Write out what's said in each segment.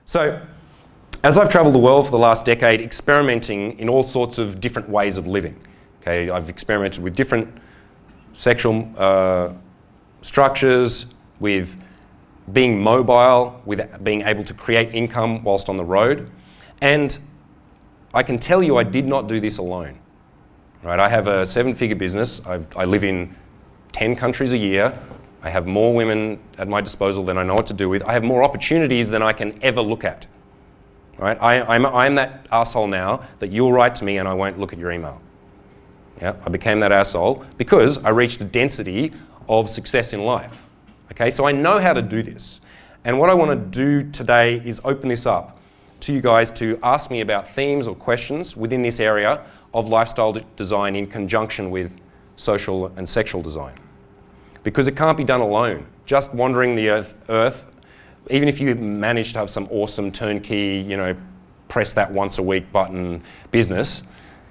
So, as I've traveled the world for the last decade, experimenting in all sorts of different ways of living. Okay, I've experimented with different sexual structures, with being mobile, with being able to create income whilst on the road. And I can tell you I did not do this alone. Right? I have a 7-figure business. I live in 10 countries a year. I have more women at my disposal than I know what to do with. I have more opportunities than I can ever look at. Right? I'm that asshole now that you'll write to me and I won't look at your email. Yeah? I became that asshole because I reached a density of success in life. Okay? So I know how to do this. And what I want to do today is open this up to you guys to ask me about themes or questions within this area of lifestyle design in conjunction with social and sexual design. Because it can't be done alone. Just wandering the earth, even if you manage to have some awesome turnkey, press that once a week button business,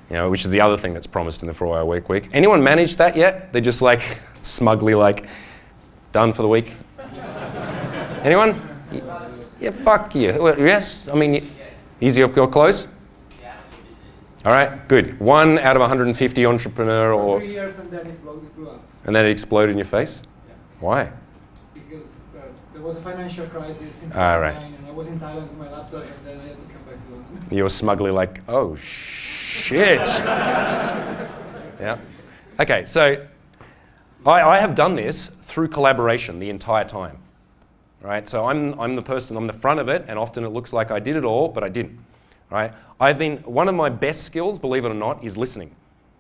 which is the other thing that's promised in the 4-hour work week. Anyone managed that yet? They're just like smugly like, done for the week. Anyone? Yeah, fuck you. Yes, I mean, easy up your clothes? All right, good. 1 out of 150 entrepreneur or... 3 years and then it blew up. And then it exploded in your face? Yeah. Why? Because there was a financial crisis in 2009 right. and I was in Thailand with my laptop and then I had to come back to London. You were smugly like, oh, shit. Yeah. Okay, so I have done this through collaboration the entire time. Right? So I'm the person on the front of it and often it looks like I did it all, but I didn't. Right? One of my best skills, believe it or not, is listening.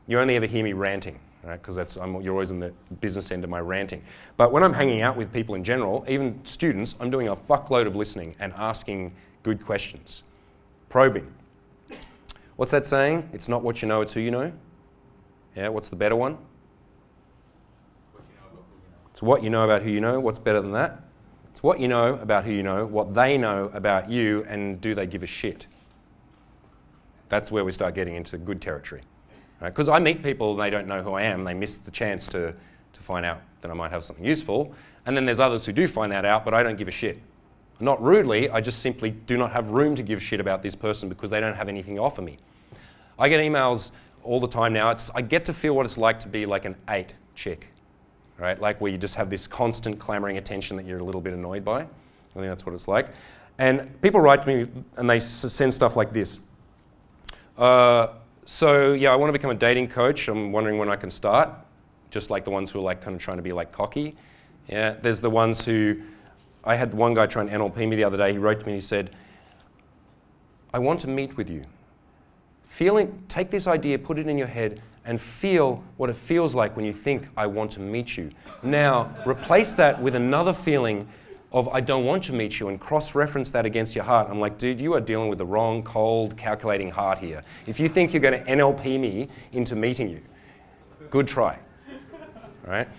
You only ever hear me ranting, right? Because you're always in the business end of my ranting. But when I'm hanging out with people in general, even students, I'm doing a fuckload of listening and asking good questions. Probing. What's that saying? It's not what you know, it's who you know. Yeah, what's the better one? It's what you know about who you know. What's better than that? It's what you know about who you know, what they know about you, and do they give a shit? That's where we start getting into good territory. Because I meet people and they don't know who I am. They miss the chance to find out that I might have something useful. And then there's others who do find that out, but I don't give a shit. Not rudely, I just simply do not have room to give shit about this person because they don't have anything to offer me. I get emails all the time now. I get to feel what it's like to be like an 8 chick. Right? Like where you just have this constant clamoring attention that you're a little bit annoyed by. I think that's what it's like. And people write to me and they send stuff like this. So yeah, I want to become a dating coach. I'm wondering when I can start. Just like the ones who are like kind of trying to be like cocky. Yeah, there's the ones who, I had one guy try and NLP me the other day. He wrote to me and he said, I want to meet with you. Take this idea, put it in your head and feel what it feels like when you think, I want to meet you. Now, replace that with another feeling of I don't want to meet you and cross-reference that against your heart. I'm like, dude, you are dealing with the wrong, cold, calculating heart here. If you think you're going to NLP me into meeting you, good try. All right?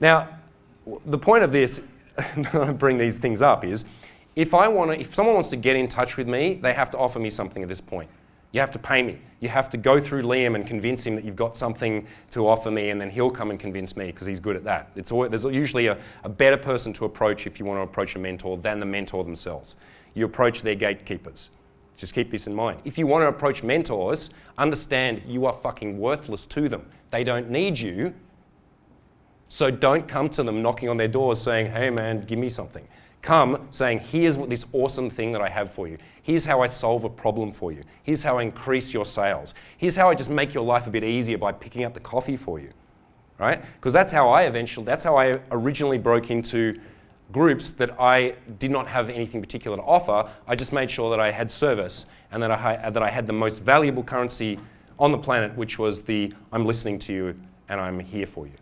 Now, the point of this, I bring these things up, is if someone wants to get in touch with me, they have to offer me something at this point. You have to pay me. You have to go through Liam and convince him that you've got something to offer me, and then he'll come and convince me because he's good at that. There's usually a better person to approach if you want to approach a mentor than the mentor themselves. You approach their gatekeepers. Just keep this in mind. If you want to approach mentors, understand you are fucking worthless to them. They don't need you, so don't come to them knocking on their doors saying, hey man, give me something. Come saying, here's this awesome thing that I have for you. Here's how I solve a problem for you. Here's how I increase your sales. Here's how I just make your life a bit easier by picking up the coffee for you, right? Because that's how I originally broke into groups that I did not have anything particular to offer. I just made sure that I had service and that I had the most valuable currency on the planet, which was I'm listening to you and I'm here for you,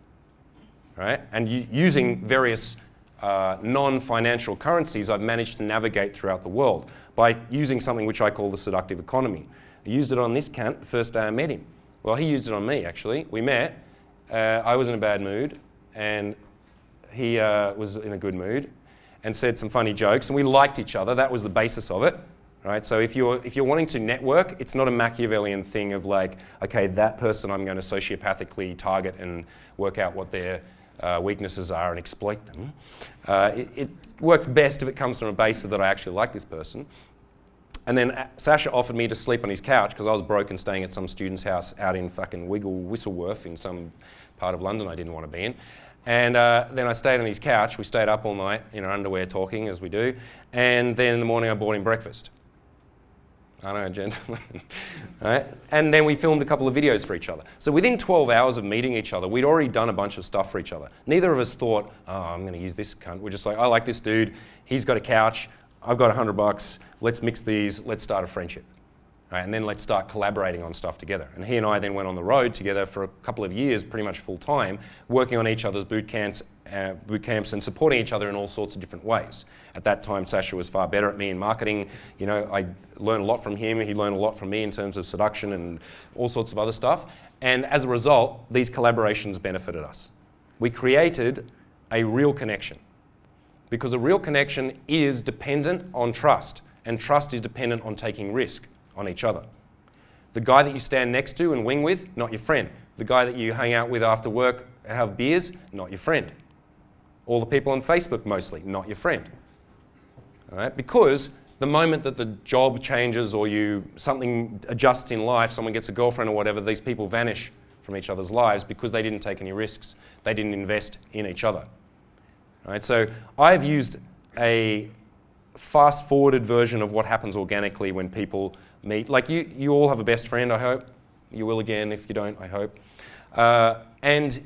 right? And using various non-financial currencies, I've managed to navigate throughout the world by using something which I call the seductive economy. I used it on this cunt the first day I met him. Well, he used it on me, actually. We met. I was in a bad mood, and he was in a good mood, and said some funny jokes, and we liked each other. That was the basis of it, right? So if you're wanting to network, it's not a Machiavellian thing of like, okay, that person I'm going to sociopathically target and work out what their weaknesses are and exploit them. It works best if it comes from a base that I actually like this person. And then Sasha offered me to sleep on his couch because I was broke and staying at some student's house out in fucking Whistleworth in some part of London I didn't want to be in. And then I stayed on his couch. We stayed up all night in our underwear talking, as we do. And then in the morning I bought him breakfast. I know, gentlemen. Right? And then we filmed a couple of videos for each other. So within 12 hours of meeting each other, we'd already done a bunch of stuff for each other. Neither of us thought, oh, I'm going to use this cunt. We're just like, I like this dude. He's got a couch. I've got $100. Let's mix these. Let's start a friendship. Right? And then let's start collaborating on stuff together. And he and I then went on the road together for a couple of years, pretty much full time, working on each other's boot camps and supporting each other in all sorts of different ways. At that time, Sasha was far better at me in marketing. You know, I learned a lot from him. He learned a lot from me in terms of seduction and all sorts of other stuff. And as a result, these collaborations benefited us. We created a real connection, because a real connection is dependent on trust, and trust is dependent on taking risk on each other. The guy that you stand next to and wing with, not your friend. The guy that you hang out with after work and have beers, not your friend. All the people on Facebook mostly, not your friend. All right? Because the moment that the job changes or something adjusts in life, someone gets a girlfriend or whatever, these people vanish from each other's lives because they didn't take any risks. They didn't invest in each other. All right? So I've used a fast-forwarded version of what happens organically when people meet. Like you all have a best friend, I hope. You will again. If you don't, I hope. And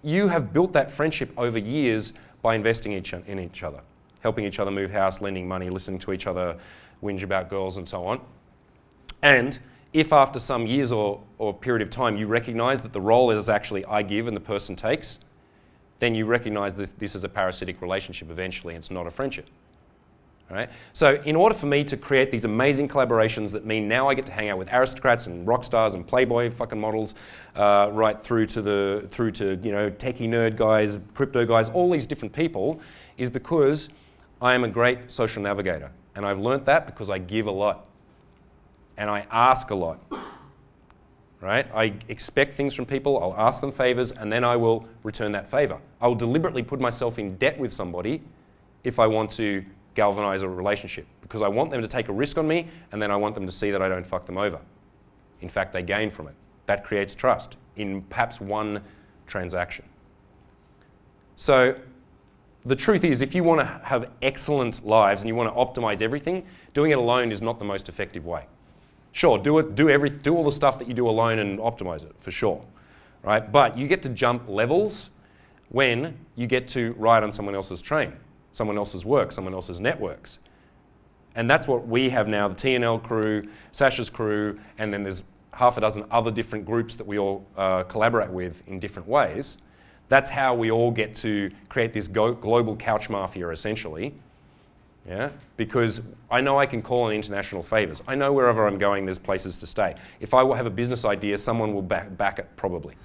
you have built that friendship over years by investing in each other, helping each other move house, lending money, listening to each other whinge about girls and so on. And if after some years or period of time you recognize that the role is actually I give and the person takes, then you recognize that this is a parasitic relationship eventually, and it's not a friendship. Right? So in order for me to create these amazing collaborations that mean now I get to hang out with aristocrats and rock stars and Playboy fucking models, right through to you know, techie nerd guys, crypto guys, all these different people, is because I am a great social navigator. And I've learnt that because I give a lot. And I ask a lot. Right? I expect things from people, I'll ask them favors, and then I will return that favor. I will deliberately put myself in debt with somebody if I want to galvanize a relationship, because I want them to take a risk on me, and then I want them to see that I don't fuck them over. In fact, they gain from it. That creates trust in perhaps one transaction. So the truth is, if you want to have excellent lives and you want to optimize everything, doing it alone is not the most effective way. Sure, do all the stuff that you do alone and optimize it, for sure. Right? But you get to jump levels when you get to ride on someone else's train, someone else's work, someone else's networks. And that's what we have now, the TNL crew, Sasha's crew, and then there's half a dozen other different groups that we all collaborate with in different ways. That's how we all get to create this global couch mafia, essentially. Yeah? Because I know I can call on international favors. I know wherever I'm going, there's places to stay. If I have a business idea, someone will back it, probably.